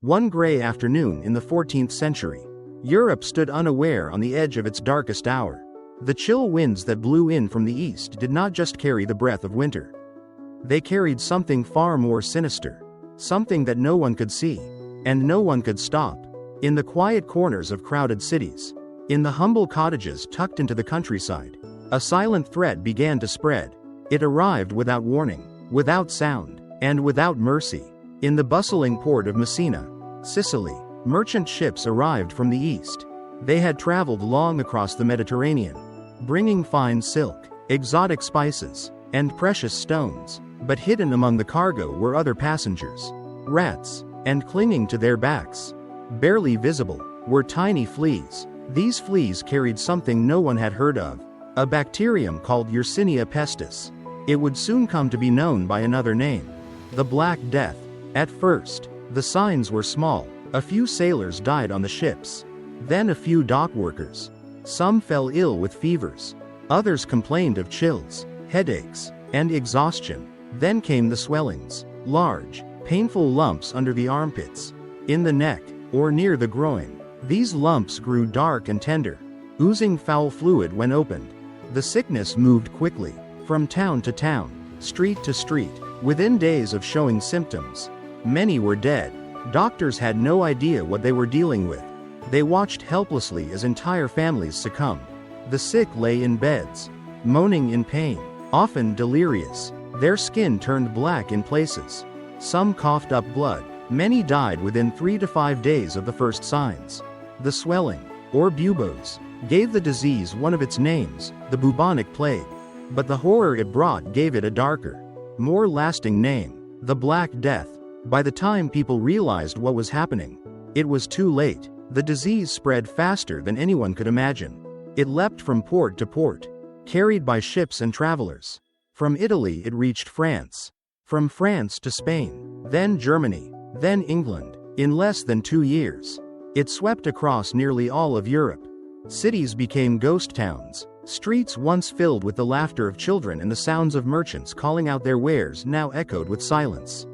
One gray afternoon in the 14th century, Europe stood unaware on the edge of its darkest hour. The chill winds that blew in from the east did not just carry the breath of winter. They carried something far more sinister, something that no one could see, and no one could stop. In the quiet corners of crowded cities, in the humble cottages tucked into the countryside, a silent threat began to spread. It arrived without warning, without sound, and without mercy. In the bustling port of Messina, Sicily, merchant ships arrived from the east. They had traveled long across the Mediterranean, bringing fine silk, exotic spices, and precious stones. But hidden among the cargo were other passengers, rats, and clinging to their backs, barely visible, were tiny fleas. These fleas carried something no one had heard of, a bacterium called Yersinia pestis. It would soon come to be known by another name, the Black Death. At first, the signs were small. A few sailors died on the ships, then a few dock workers. Some fell ill with fevers, others complained of chills, headaches, and exhaustion. Then came the swellings, large, painful lumps under the armpits, in the neck, or near the groin. These lumps grew dark and tender, oozing foul fluid when opened. The sickness moved quickly, from town to town, street to street. Within days of showing symptoms, many were dead. Doctors had no idea what they were dealing with. They watched helplessly as entire families succumbed. The sick lay in beds, moaning in pain, often delirious. Their skin turned black in places. Some coughed up blood. Many died within 3 to 5 days of the first signs. The swelling, or buboes, gave the disease one of its names, the bubonic plague. But the horror it brought gave it a darker, more lasting name, the Black Death. By the time people realized what was happening, it was too late. The disease spread faster than anyone could imagine. It leapt from port to port, carried by ships and travelers. From Italy it reached France. From France to Spain, then Germany, then England. In less than 2 years, it swept across nearly all of Europe. Cities became ghost towns. Streets once filled with the laughter of children and the sounds of merchants calling out their wares now echoed with silence.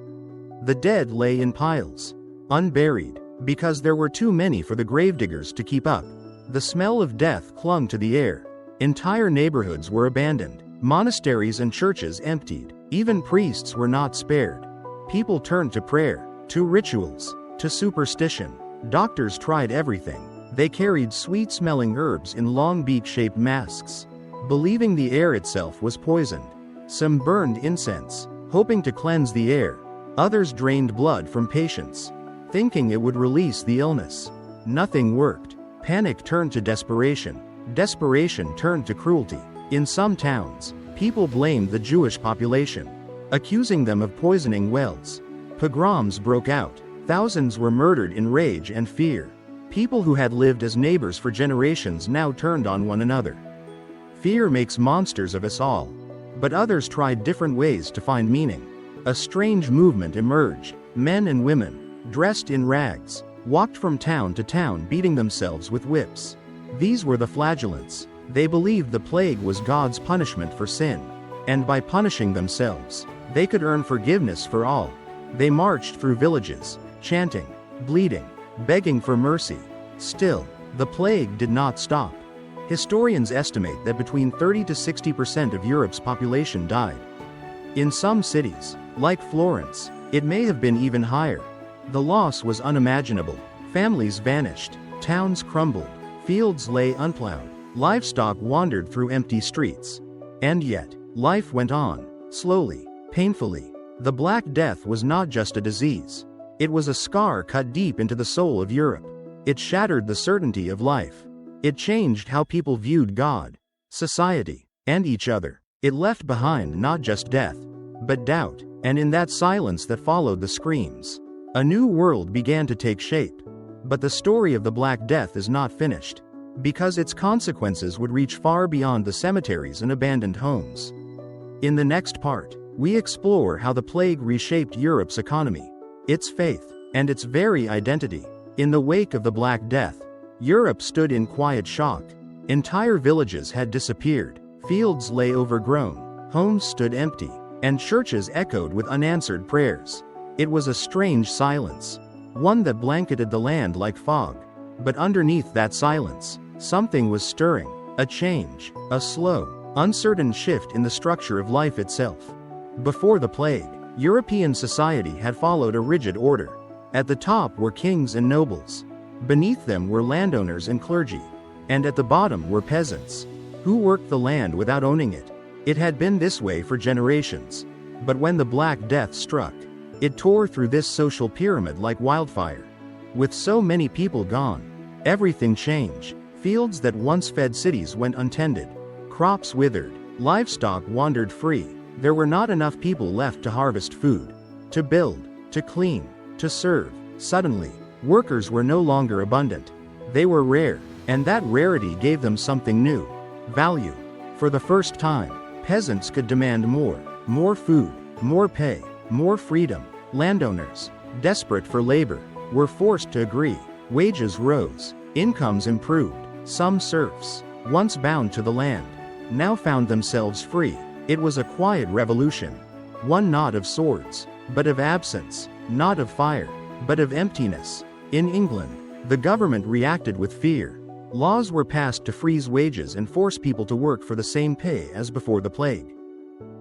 The dead lay in piles, unburied, because there were too many for the gravediggers to keep up. The smell of death clung to the air. Entire neighborhoods were abandoned. Monasteries and churches emptied. Even priests were not spared. People turned to prayer, to rituals, to superstition. Doctors tried everything. They carried sweet-smelling herbs in long beak-shaped masks, believing the air itself was poisoned. Some burned incense, hoping to cleanse the air. Others drained blood from patients, thinking it would release the illness. Nothing worked. Panic turned to desperation. Desperation turned to cruelty. In some towns, people blamed the Jewish population, accusing them of poisoning wells. Pogroms broke out. Thousands were murdered in rage and fear. People who had lived as neighbors for generations now turned on one another. Fear makes monsters of us all. But others tried different ways to find meaning. A strange movement emerged. Men and women, dressed in rags, walked from town to town beating themselves with whips. These were the flagellants. They believed the plague was God's punishment for sin. And by punishing themselves, they could earn forgiveness for all. They marched through villages, chanting, bleeding, begging for mercy. Still, the plague did not stop. Historians estimate that between 30 to 60% of Europe's population died. In some cities, like Florence, it may have been even higher. The loss was unimaginable. Families vanished, towns crumbled, fields lay unplowed, livestock wandered through empty streets. And yet, life went on, slowly, painfully. The Black Death was not just a disease. It was a scar cut deep into the soul of Europe. It shattered the certainty of life. It changed how people viewed God, society, and each other. It left behind not just death, but doubt. And in that silence that followed the screams, a new world began to take shape. But the story of the Black Death is not finished, because its consequences would reach far beyond the cemeteries and abandoned homes. In the next part, we explore how the plague reshaped Europe's economy, its faith, and its very identity. In the wake of the Black Death, Europe stood in quiet shock. Entire villages had disappeared, fields lay overgrown, homes stood empty, and churches echoed with unanswered prayers. It was a strange silence, one that blanketed the land like fog. But underneath that silence, something was stirring, a change, a slow, uncertain shift in the structure of life itself. Before the plague, European society had followed a rigid order. At the top were kings and nobles. Beneath them were landowners and clergy. And at the bottom were peasants, who worked the land without owning it. It had been this way for generations. But when the Black Death struck, it tore through this social pyramid like wildfire. With so many people gone, everything changed. Fields that once fed cities went untended. Crops withered. Livestock wandered free. There were not enough people left to harvest food, to build, to clean, to serve. Suddenly, workers were no longer abundant. They were rare, and that rarity gave them something new: value. For the first time, peasants could demand more food, more pay, more freedom. Landowners, desperate for labor, were forced to agree. Wages rose, incomes improved. Some serfs, once bound to the land, now found themselves free. It was a quiet revolution. One not of swords, but of absence, not of fire, but of emptiness. In England, the government reacted with fear. Laws were passed to freeze wages and force people to work for the same pay as before the plague.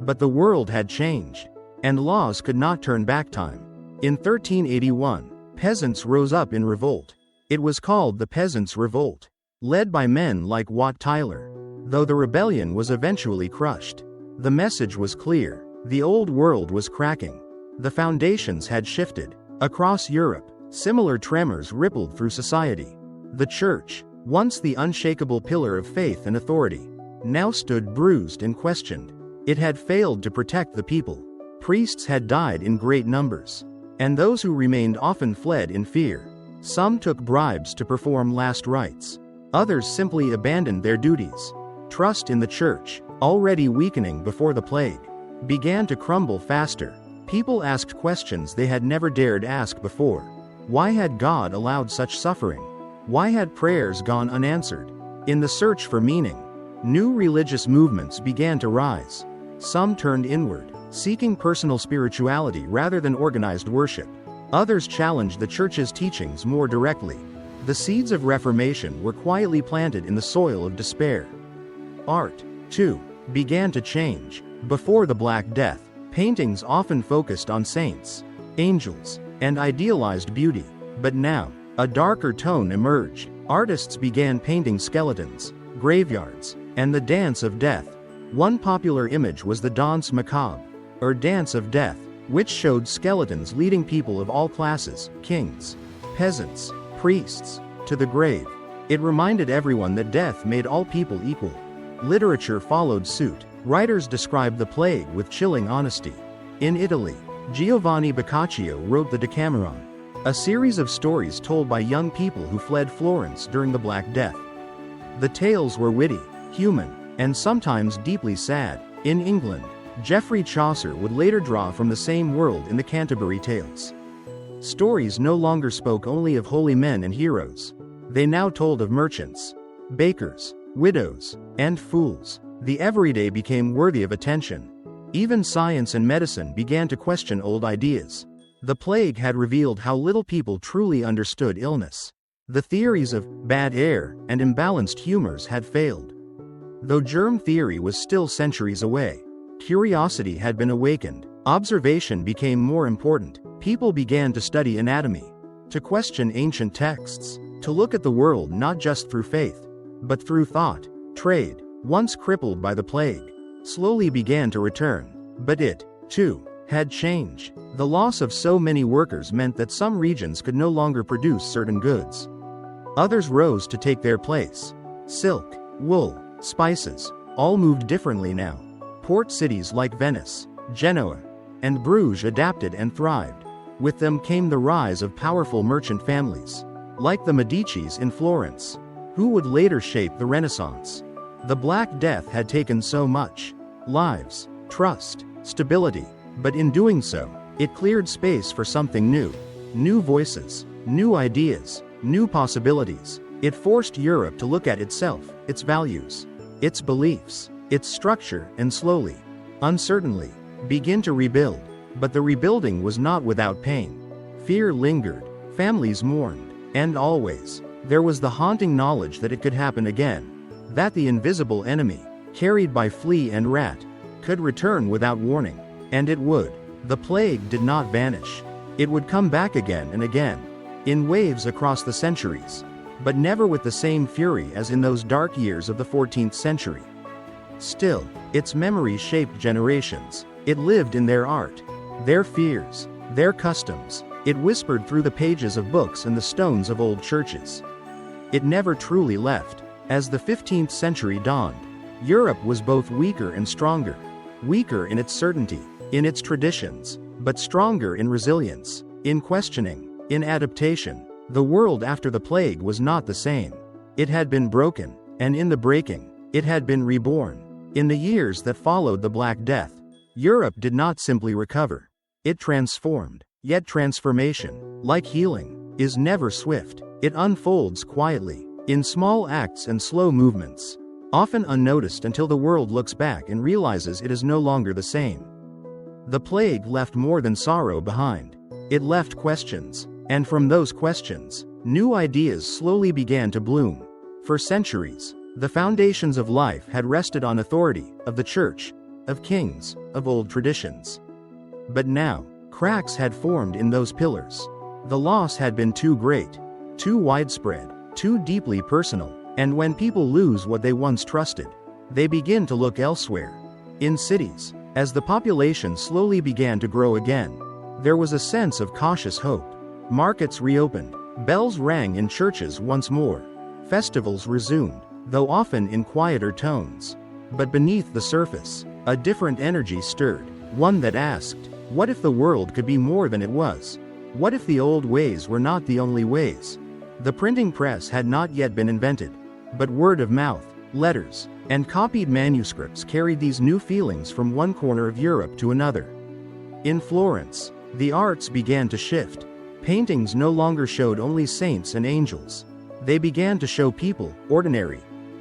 But the world had changed, and laws could not turn back time. In 1381, peasants rose up in revolt. It was called the Peasants' Revolt, led by men like Wat Tyler. Though the rebellion was eventually crushed, the message was clear: the old world was cracking. The foundations had shifted. Across Europe, similar tremors rippled through society. The church, once the unshakable pillar of faith and authority, now stood bruised and questioned. It had failed to protect the people. Priests had died in great numbers, and those who remained often fled in fear. Some took bribes to perform last rites. Others simply abandoned their duties. Trust in the church, already weakening before the plague, began to crumble faster. People asked questions they had never dared ask before. Why had God allowed such suffering? Why had prayers gone unanswered? In the search for meaning, new religious movements began to rise. Some turned inward, seeking personal spirituality rather than organized worship. Others challenged the church's teachings more directly. The seeds of reformation were quietly planted in the soil of despair. Art, too, began to change. Before the Black Death, paintings often focused on saints, angels, and idealized beauty. But now, a darker tone emerged. Artists began painting skeletons, graveyards, and the dance of death. One popular image was the Danse Macabre, or Dance of Death, which showed skeletons leading people of all classes, kings, peasants, priests, to the grave. It reminded everyone that death made all people equal. Literature followed suit. Writers described the plague with chilling honesty. In Italy, Giovanni Boccaccio wrote the Decameron, a series of stories told by young people who fled Florence during the Black Death. The tales were witty, human, and sometimes deeply sad. In England, Geoffrey Chaucer would later draw from the same world in the Canterbury Tales. Stories no longer spoke only of holy men and heroes. They now told of merchants, bakers, widows, and fools. The everyday became worthy of attention. Even science and medicine began to question old ideas. The plague had revealed how little people truly understood illness. The theories of bad air and imbalanced humors had failed. Though germ theory was still centuries away, curiosity had been awakened. Observation became more important. People began to study anatomy, to question ancient texts, to look at the world not just through faith, but through thought. Trade, once crippled by the plague, slowly began to return. But it, too, had changed. The loss of so many workers meant that some regions could no longer produce certain goods. Others rose to take their place. Silk, wool, spices, all moved differently now. Port cities like Venice, Genoa, and Bruges adapted and thrived. With them came the rise of powerful merchant families, like the Medicis in Florence, who would later shape the Renaissance. The Black Death had taken so much: lives, trust, stability. But in doing so, it cleared space for something new. New voices, new ideas, new possibilities. It forced Europe to look at itself, its values, its beliefs, its structure, and slowly, uncertainly, begin to rebuild. But the rebuilding was not without pain. Fear lingered. Families mourned. And always, there was the haunting knowledge that it could happen again. That the invisible enemy, carried by flea and rat, could return without warning. And it would. The plague did not vanish. It would come back again and again, in waves across the centuries, but never with the same fury as in those dark years of the 14th century. Still, its memory shaped generations. It lived in their art, their fears, their customs. It whispered through the pages of books and the stones of old churches. It never truly left. As the 15th century dawned, Europe was both weaker and stronger. Weaker in its certainty, in its traditions, but stronger in resilience, in questioning, in adaptation. The world after the plague was not the same. It had been broken, and in the breaking, it had been reborn. In the years that followed the Black Death, Europe did not simply recover. It transformed. Yet transformation, like healing, is never swift. It unfolds quietly, in small acts and slow movements, often unnoticed until the world looks back and realizes it is no longer the same. The plague left more than sorrow behind. It left questions, and from those questions, new ideas slowly began to bloom. For centuries, the foundations of life had rested on authority, of the church, of kings, of old traditions. But now, cracks had formed in those pillars. The loss had been too great, too widespread, too deeply personal, and when people lose what they once trusted, they begin to look elsewhere. In cities, as the population slowly began to grow again, there was a sense of cautious hope. Markets reopened, bells rang in churches once more, festivals resumed, though often in quieter tones. But beneath the surface, a different energy stirred, one that asked, what if the world could be more than it was? What if the old ways were not the only ways? The printing press had not yet been invented, but word of mouth, letters, and copied manuscripts carried these new feelings from one corner of Europe to another. In Florence, the arts began to shift. Paintings no longer showed only saints and angels. They began to show people, ordinary,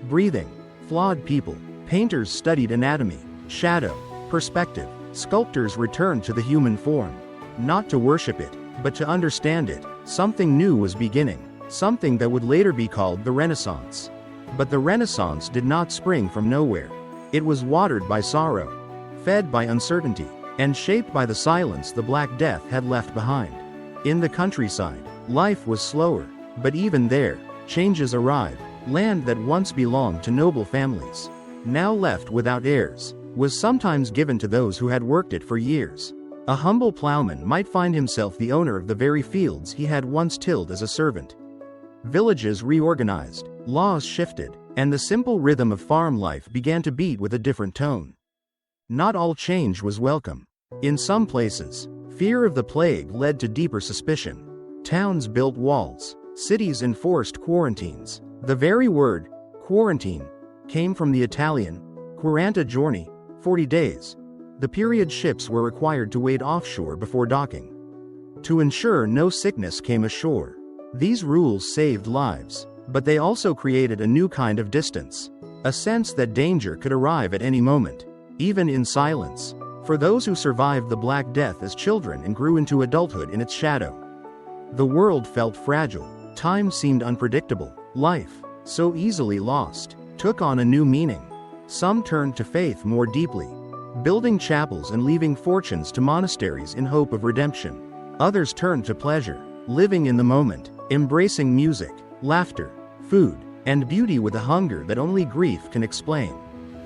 breathing, flawed people. Painters studied anatomy, shadow, perspective. Sculptors returned to the human form, not to worship it, but to understand it. Something new was beginning, something that would later be called the Renaissance. But the Renaissance did not spring from nowhere. It was watered by sorrow, fed by uncertainty, and shaped by the silence the Black Death had left behind. In the countryside, life was slower, but even there, changes arrived. Land that once belonged to noble families, now left without heirs, was sometimes given to those who had worked it for years. A humble plowman might find himself the owner of the very fields he had once tilled as a servant. Villages reorganized, laws shifted, and the simple rhythm of farm life began to beat with a different tone. Not all change was welcome. In some places, fear of the plague led to deeper suspicion. Towns built walls, cities enforced quarantines. The very word, quarantine, came from the Italian, 40 giorni, 40 days. The period ships were required to wait offshore before docking, to ensure no sickness came ashore. These rules saved lives, but they also created a new kind of distance, a sense that danger could arrive at any moment, even in silence. For those who survived the Black Death as children and grew into adulthood in its shadow, the world felt fragile, time seemed unpredictable, life, so easily lost, took on a new meaning. Some turned to faith more deeply, building chapels and leaving fortunes to monasteries in hope of redemption. Others turned to pleasure, living in the moment, embracing music, laughter, food, and beauty with a hunger that only grief can explain.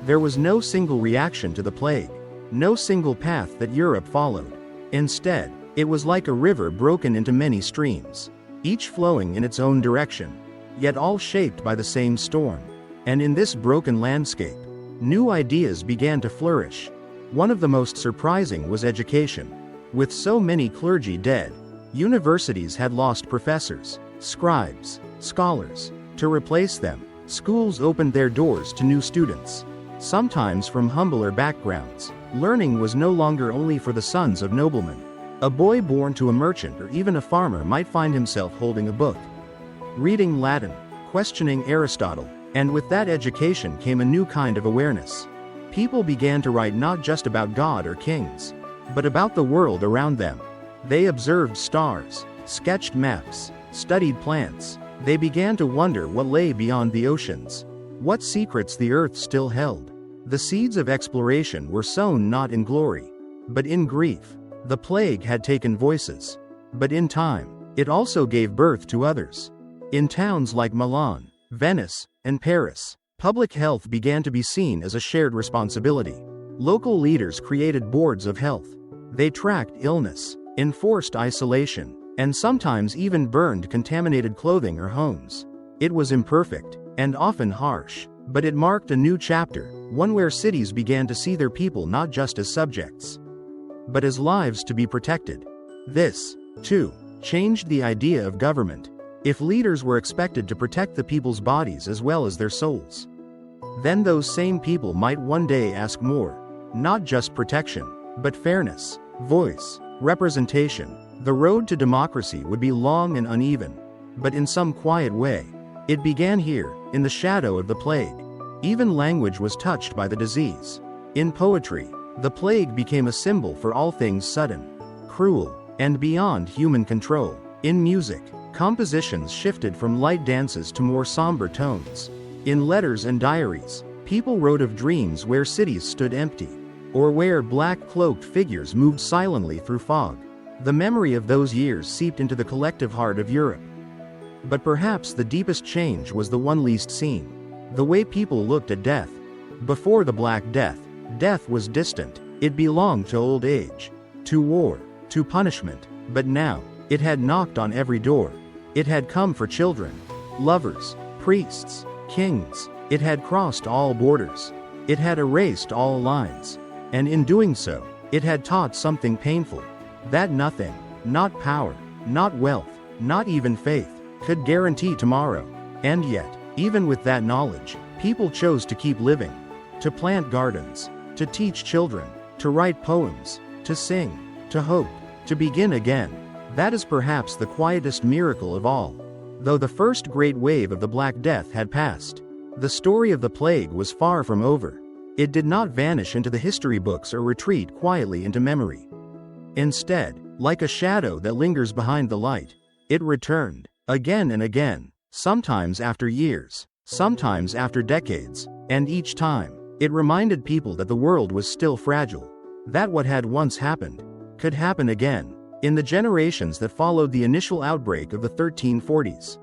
There was no single reaction to the plague, no single path that Europe followed. Instead, it was like a river broken into many streams, each flowing in its own direction, yet all shaped by the same storm. And in this broken landscape, new ideas began to flourish. One of the most surprising was education. With so many clergy dead, universities had lost professors, scribes, scholars. To replace them, schools opened their doors to new students, sometimes from humbler backgrounds. Learning was no longer only for the sons of noblemen. A boy born to a merchant or even a farmer might find himself holding a book, reading Latin, questioning Aristotle, and with that education came a new kind of awareness. People began to write not just about God or kings, but about the world around them. They observed stars, sketched maps, studied plants. They began to wonder what lay beyond the oceans, what secrets the earth still held. The seeds of exploration were sown not in glory, but in grief. The plague had taken voices, but in time, it also gave birth to others. In towns like Milan, Venice, and Paris, public health began to be seen as a shared responsibility. Local leaders created boards of health. They tracked illness, enforced isolation, and sometimes even burned contaminated clothing or homes. It was imperfect, and often harsh, but it marked a new chapter, one where cities began to see their people not just as subjects, but as lives to be protected. This, too, changed the idea of government. If leaders were expected to protect the people's bodies as well as their souls, then those same people might one day ask more. Not just protection, but fairness, voice, representation. The road to democracy would be long and uneven, but in some quiet way, it began here, in the shadow of the plague. Even language was touched by the disease. In poetry, the plague became a symbol for all things sudden, cruel, and beyond human control. In music, compositions shifted from light dances to more somber tones. In letters and diaries, people wrote of dreams where cities stood empty, or where black-cloaked figures moved silently through fog. The memory of those years seeped into the collective heart of Europe. But perhaps the deepest change was the one least seen. The way people looked at death. Before the Black Death, death was distant. It belonged to old age, to war, to punishment. But now, it had knocked on every door. It had come for children, lovers, priests, kings. It had crossed all borders. It had erased all lines. And in doing so, it had taught something painful. That nothing, not power, not wealth, not even faith, could guarantee tomorrow. And yet, even with that knowledge, people chose to keep living, to plant gardens, to teach children, to write poems, to sing, to hope, to begin again. That is perhaps the quietest miracle of all. Though the first great wave of the Black Death had passed, the story of the plague was far from over. It did not vanish into the history books or retreat quietly into memory. Instead, like a shadow that lingers behind the light, it returned, again and again, sometimes after years, sometimes after decades, and each time, it reminded people that the world was still fragile, that what had once happened could happen again. In the generations that followed the initial outbreak of the 1340s,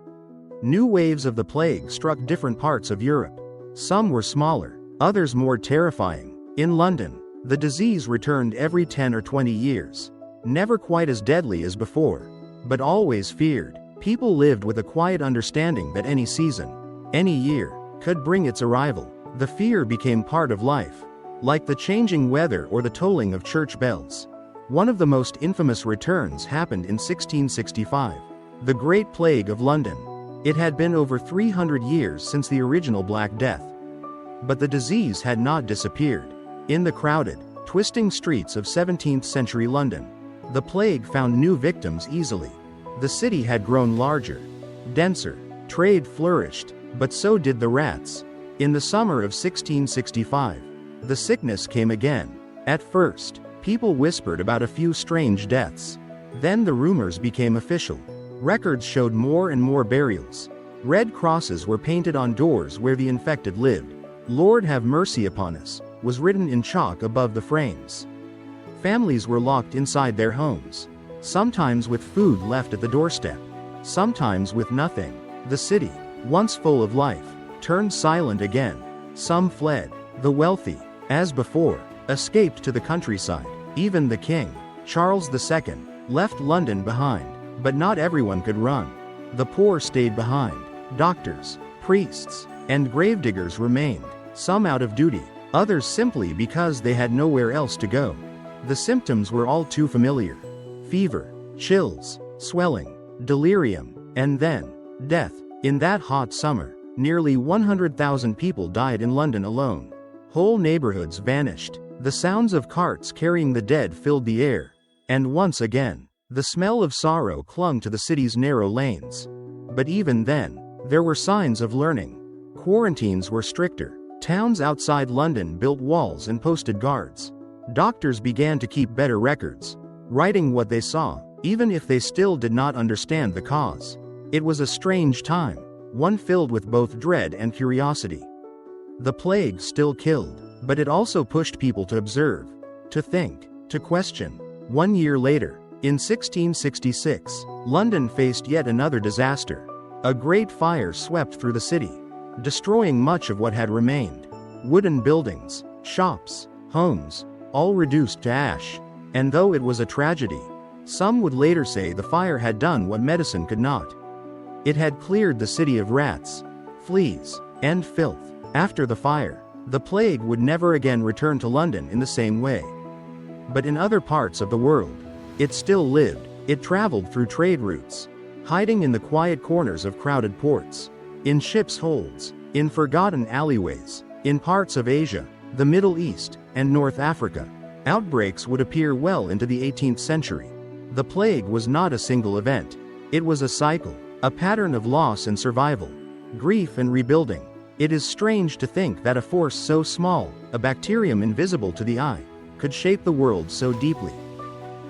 new waves of the plague struck different parts of Europe. Some were smaller, others more terrifying. In London, the disease returned every 10 or 20 years. Never quite as deadly as before, but always feared. People lived with a quiet understanding that any season, any year, could bring its arrival. The fear became part of life, like the changing weather or the tolling of church bells. One of the most infamous returns happened in 1665, the Great Plague of London. It had been over 300 years since the original Black Death. But the disease had not disappeared. In the crowded, twisting streets of 17th century London, the plague found new victims easily. The city had grown larger, denser, trade flourished, but so did the rats. In the summer of 1665, the sickness came again. At first, people whispered about a few strange deaths. Then the rumors became official. Records showed more and more burials. Red crosses were painted on doors where the infected lived. "Lord have mercy upon us," was written in chalk above the frames. Families were locked inside their homes, sometimes with food left at the doorstep, sometimes with nothing. The city, once full of life, turned silent again. Some fled. The wealthy, as before, escaped to the countryside. Even the king, Charles II, left London behind. But not everyone could run. The poor stayed behind. Doctors, priests, and gravediggers remained, some out of duty, others simply because they had nowhere else to go. The symptoms were all too familiar: fever, chills, swelling, delirium, and then death. In that hot summer, nearly 100,000 people died in London alone. Whole neighborhoods vanished. The sounds of carts carrying the dead filled the air. And once again, the smell of sorrow clung to the city's narrow lanes. But even then, there were signs of learning. Quarantines were stricter. Towns outside London built walls and posted guards. Doctors began to keep better records, writing what they saw, even if they still did not understand the cause. It was a strange time, one filled with both dread and curiosity. The plague still killed, but it also pushed people to observe, to think, to question. 1 year later, in 1666, London faced yet another disaster. A great fire swept through the city, destroying much of what had remained. Wooden buildings, shops, homes, all reduced to ash. And though it was a tragedy, some would later say the fire had done what medicine could not. It had cleared the city of rats, fleas, and filth. After the fire, the plague would never again return to London in the same way. But in other parts of the world, it still lived. It traveled through trade routes, hiding in the quiet corners of crowded ports, in ships' holds, in forgotten alleyways, in parts of Asia, the Middle East, and North Africa. Outbreaks would appear well into the 18th century. The plague was not a single event. It was a cycle, a pattern of loss and survival, grief and rebuilding. It is strange to think that a force so small, a bacterium invisible to the eye, could shape the world so deeply.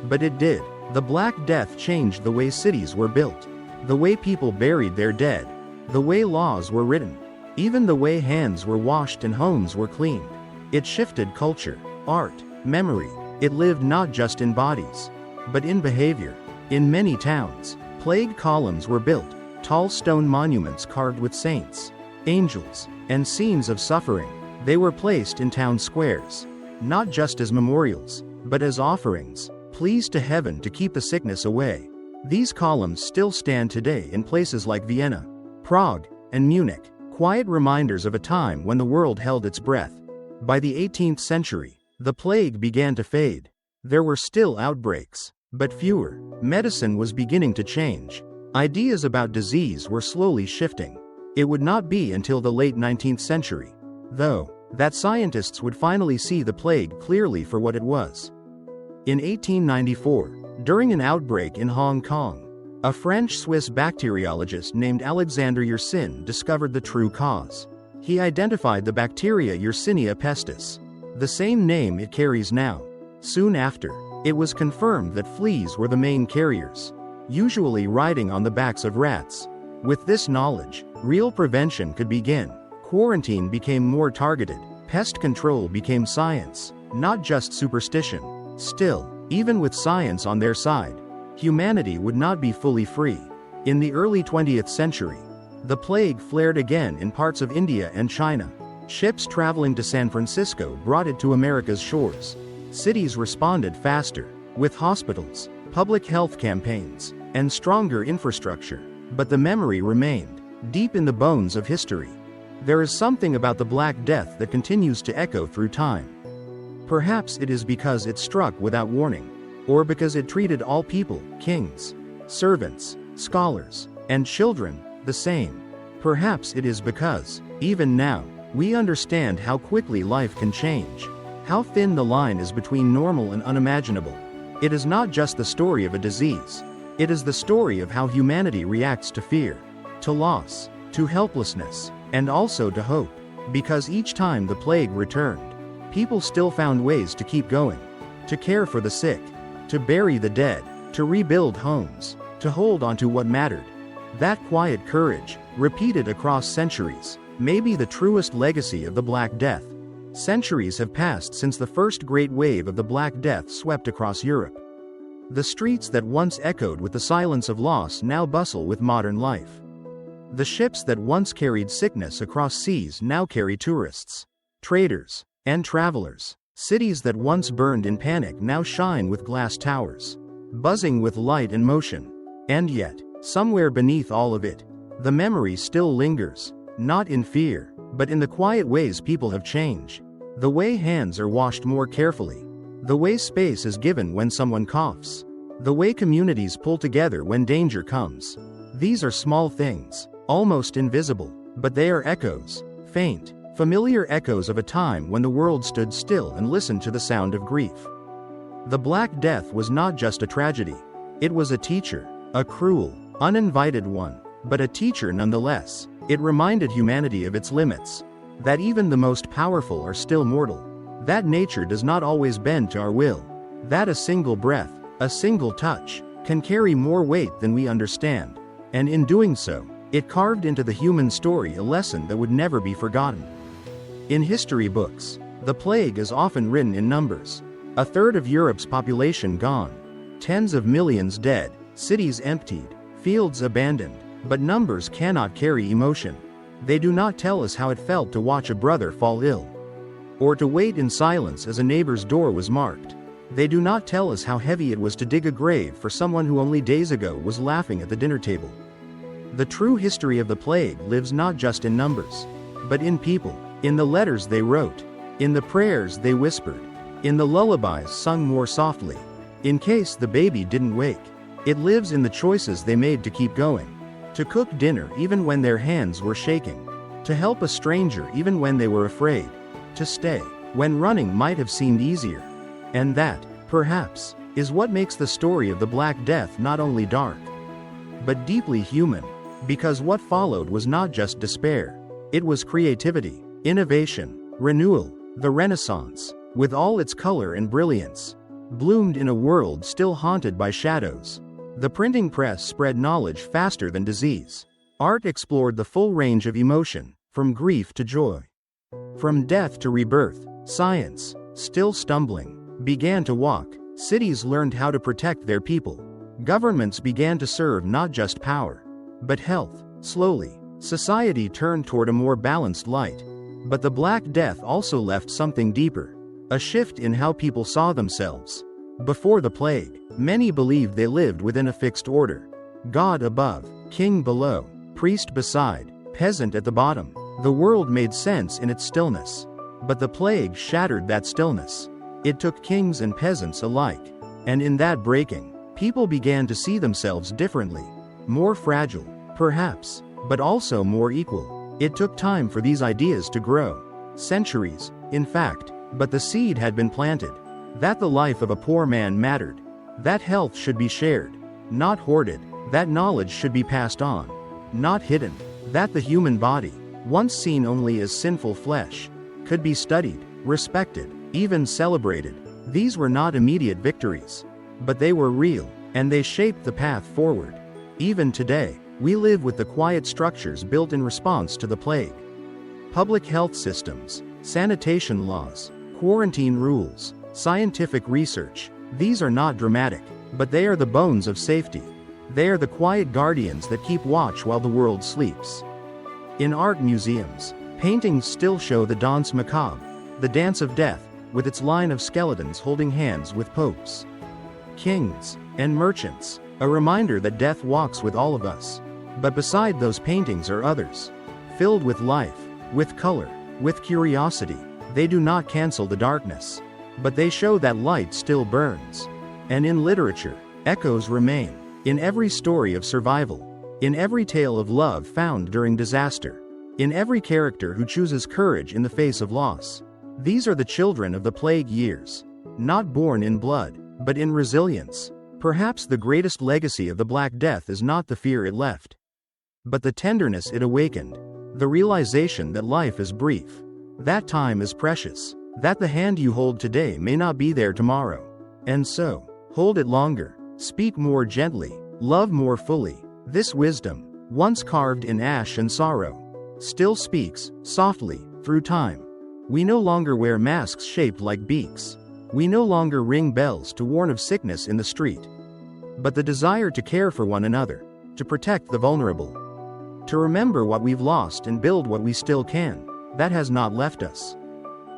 But it did. The Black Death changed the way cities were built, the way people buried their dead, the way laws were written, even the way hands were washed and homes were cleaned. It shifted culture, art, memory. It lived not just in bodies, but in behavior. In many towns, plague columns were built, tall stone monuments carved with saints, angels, and scenes of suffering. They were placed in town squares, not just as memorials, but as offerings, pleas to heaven to keep the sickness away. These columns still stand today in places like Vienna, Prague, and Munich, quiet reminders of a time when the world held its breath. By the 18th century, the plague began to fade. There were still outbreaks, but fewer. Medicine was beginning to change. Ideas about disease were slowly shifting. It would not be until the late 19th century, though, that scientists would finally see the plague clearly for what it was. In 1894, during an outbreak in Hong Kong, a French-Swiss bacteriologist named Alexander Yersin discovered the true cause. He identified the bacteria Yersinia pestis, the same name it carries now. Soon after, it was confirmed that fleas were the main carriers, usually riding on the backs of rats. With this knowledge, real prevention could begin. Quarantine became more targeted. Pest control became science, not just superstition. Still, even with science on their side, humanity would not be fully free. In the early 20th century, the plague flared again in parts of India and China. Ships traveling to San Francisco brought it to America's shores. Cities responded faster, with hospitals, public health campaigns, and stronger infrastructure. But the memory remained, deep in the bones of history. There is something about the Black Death that continues to echo through time. Perhaps it is because it struck without warning, or because it treated all people, kings, servants, scholars, and children, the same. Perhaps it is because, even now, we understand how quickly life can change, how thin the line is between normal and unimaginable. It is not just the story of a disease. It is the story of how humanity reacts to fear, to loss, to helplessness, and also to hope. Because each time the plague returned, people still found ways to keep going, to care for the sick, to bury the dead, to rebuild homes, to hold on to what mattered. That quiet courage, repeated across centuries, may be the truest legacy of the Black Death. Centuries have passed since the first great wave of the Black Death swept across Europe. The streets that once echoed with the silence of loss now bustle with modern life. The ships that once carried sickness across seas now carry tourists, traders, and travelers. Cities that once burned in panic now shine with glass towers, buzzing with light and motion. And yet, somewhere beneath all of it, the memory still lingers, not in fear, but in the quiet ways people have changed. The way hands are washed more carefully, the way space is given when someone coughs, the way communities pull together when danger comes. These are small things, almost invisible, but they are echoes, faint, familiar echoes of a time when the world stood still and listened to the sound of grief. The Black Death was not just a tragedy. It was a teacher, a cruel, uninvited one, but a teacher nonetheless. It reminded humanity of its limits, that even the most powerful are still mortal, that nature does not always bend to our will, that a single breath, a single touch, can carry more weight than we understand. And in doing so, it carved into the human story a lesson that would never be forgotten. In history books, the plague is often written in numbers. A third of Europe's population gone. Tens of millions dead, cities emptied, fields abandoned. But numbers cannot carry emotion. They do not tell us how it felt to watch a brother fall ill, or to wait in silence as a neighbor's door was marked. They do not tell us how heavy it was to dig a grave for someone who only days ago was laughing at the dinner table. The true history of the plague lives not just in numbers, but in people, in the letters they wrote, in the prayers they whispered, in the lullabies sung more softly, in case the baby didn't wake. It lives in the choices they made to keep going. To cook dinner even when their hands were shaking. To help a stranger even when they were afraid. To stay when running might have seemed easier. And that, perhaps, is what makes the story of the Black Death not only dark, but deeply human. Because what followed was not just despair. It was creativity, innovation, renewal. The Renaissance, with all its color and brilliance, bloomed in a world still haunted by shadows. The printing press spread knowledge faster than disease. Art explored the full range of emotion, from grief to joy. From death to rebirth. Science, still stumbling, began to walk. Cities learned how to protect their people. Governments began to serve not just power, but health. Slowly, society turned toward a more balanced light. But the Black Death also left something deeper. A shift in how people saw themselves. Before the plague, many believed they lived within a fixed order. God above, king below, priest beside, peasant at the bottom. The world made sense in its stillness. But the plague shattered that stillness. It took kings and peasants alike. And in that breaking, people began to see themselves differently. More fragile, perhaps, but also more equal. It took time for these ideas to grow. Centuries, in fact, but the seed had been planted. That the life of a poor man mattered. That health should be shared, not hoarded. That knowledge should be passed on, not hidden. That the human body, once seen only as sinful flesh, could be studied, respected, even celebrated. These were not immediate victories, but they were real, and they shaped the path forward. Even today, we live with the quiet structures built in response to the plague. Public health systems, sanitation laws, quarantine rules, scientific research. These are not dramatic, but they are the bones of safety. They are the quiet guardians that keep watch while the world sleeps. In art museums, paintings still show the danse macabre, the dance of death, with its line of skeletons holding hands with popes, kings, and merchants, a reminder that death walks with all of us. But beside those paintings are others, filled with life, with color, with curiosity. They do not cancel the darkness, but they show that light still burns. And in literature, echoes remain. In every story of survival, in every tale of love found during disaster, in every character who chooses courage in the face of loss. These are the children of the plague years, not born in blood, but in resilience. Perhaps the greatest legacy of the Black Death is not the fear it left, but the tenderness it awakened. The realization that life is brief, that time is precious, that the hand you hold today may not be there tomorrow. And so, hold it longer, speak more gently, love more fully. This wisdom, once carved in ash and sorrow, still speaks, softly, through time. We no longer wear masks shaped like beaks. We no longer ring bells to warn of sickness in the street. But the desire to care for one another, to protect the vulnerable, to remember what we've lost and build what we still can, that has not left us.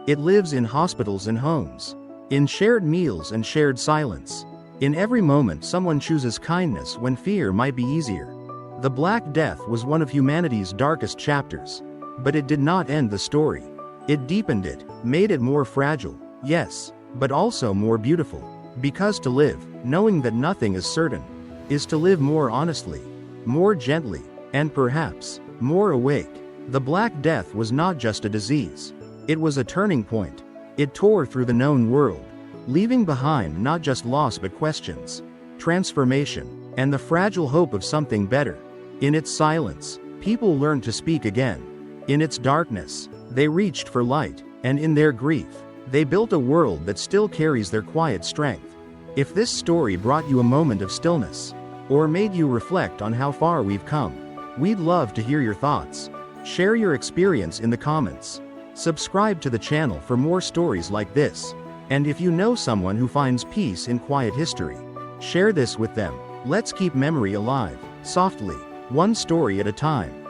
It lives in hospitals and homes, in shared meals and shared silence. In every moment someone chooses kindness when fear might be easier. The Black Death was one of humanity's darkest chapters, but it did not end the story. It deepened it, made it more fragile, yes, but also more beautiful. Because to live, knowing that nothing is certain, is to live more honestly, more gently, and perhaps, more awake. The Black Death was not just a disease. It was a turning point. It tore through the known world, leaving behind not just loss but questions, transformation, and the fragile hope of something better. In its silence, people learned to speak again. In its darkness, they reached for light, and in their grief, they built a world that still carries their quiet strength. If this story brought you a moment of stillness, or made you reflect on how far we've come, we'd love to hear your thoughts. Share your experience in the comments. Subscribe to the channel for more stories like this. And if you know someone who finds peace in quiet history, share this with them. Let's keep memory alive, softly, one story at a time.